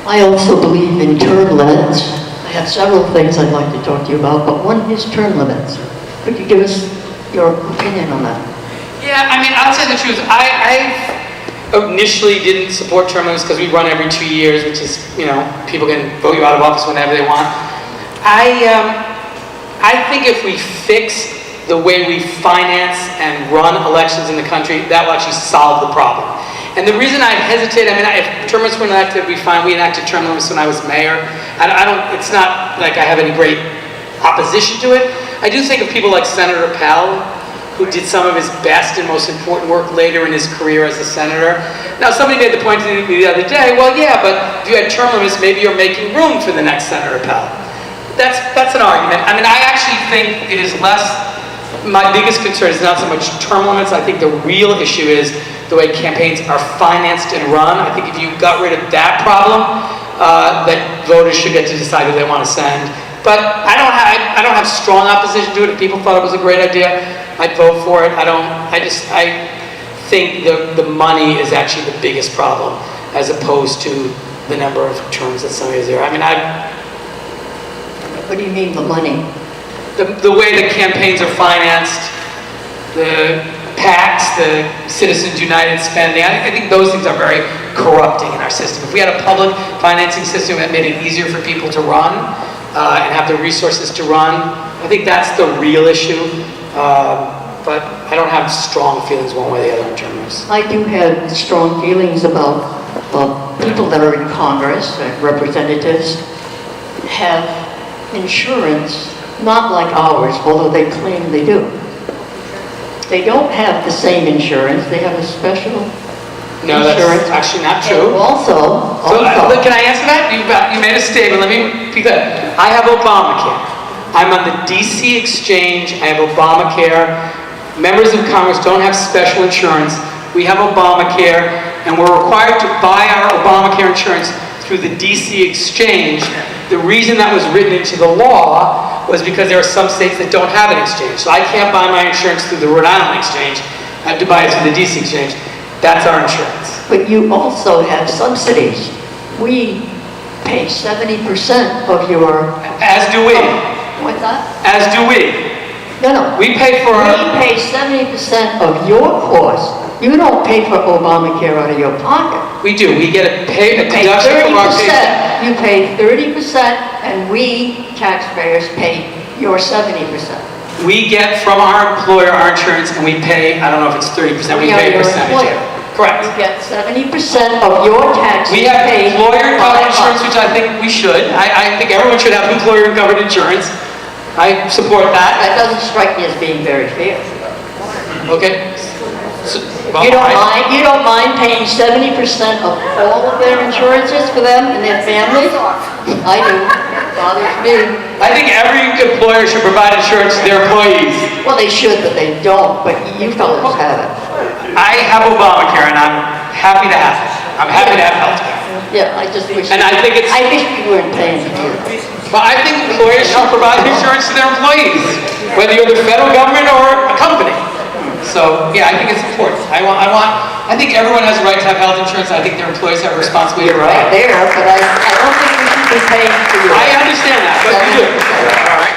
I also believe in term limits. I have several things I'd like to talk to you about, but one is term limits. Could you give us your opinion on that? Yeah, I mean, I'll tell you the truth. I initially didn't support term limits because we run every 2 years, which is, people can vote you out of office whenever they want. I think if we fix the way we finance and run elections in the country, that will actually solve the problem. And the reason I hesitate, if term limits were enacted, it'd be fine. We enacted term limits when I was mayor. It's not like I have any great opposition to it. I do think of people like Senator Pell, who did some of his best and most important work later in his career as a senator. Now, somebody made the point to me the other day, well, yeah, but if you had term limits, maybe you're making room for the next Senator Pell. That's an argument. I actually think it is less, my biggest concern is not so much term limits. I think the real issue is the way campaigns are financed and run. I think if you got rid of that problem, that voters should get to decide who they want to send. But I don't have strong opposition to it. If people thought it was a great idea, I'd vote for it. I think the money is actually the biggest problem, as opposed to the number of terms that somebody is there. What do you mean, the money? The way the campaigns are financed, the PACs, the Citizens United spending, I think those things are very corrupting in our system. If we had a public financing system that made it easier for people to run, and have the resources to run, I think that's the real issue. But I don't have strong feelings one way or the other in terms. I do have strong feelings about people that are in Congress, representatives, have insurance not like ours, although they claim they do. They don't have the same insurance. They have a special insurance. That's actually not true. And also, can I answer that? You made a statement. Let me be clear. I have Obamacare. I'm on the DC exchange. I have Obamacare. Members of Congress don't have special insurance. We have Obamacare, and we're required to buy our Obamacare insurance through the DC exchange. The reason that was written into the law was because there are some states that don't have an exchange. So I can't buy my insurance through the Rhode Island exchange. I have to buy it through the DC exchange. That's our insurance. But you also have subsidies. We pay 70% of your... As do we. What's that? As do we. No. We pay for... We pay 70% of your cost. You don't pay for Obamacare out of your pocket. We do. We get a deduction from our paycheck. You pay 30%, and we, taxpayers, pay your 70%. We get from our employer our insurance, and we pay, I don't know if it's 30%, we pay a percentage. Correct. You get 70% of your taxes We have paid employer-covered insurance, which I think we should. I think everyone should have employer-covered insurance. I support that. That doesn't strike me as being very fair. Okay. So, well, you don't mind paying 70% of all of their insurances for them and their families? I do. It bothers me. I think every employer should provide insurance to their employees. Well, they should, but they don't. But you fellows have it. I have Obamacare, and I'm happy to have it. I'm happy to have health care. Yeah, I just wish. And I think I wish you weren't paying for it. But I think employers should provide insurance to their employees, whether you're the federal government or a company. So yeah, I think it's important. I think everyone has a right to have health insurance. I think their employees have a responsibility to provide. Right there, but I don't think we should be paying for you. I understand that, but you do. All right.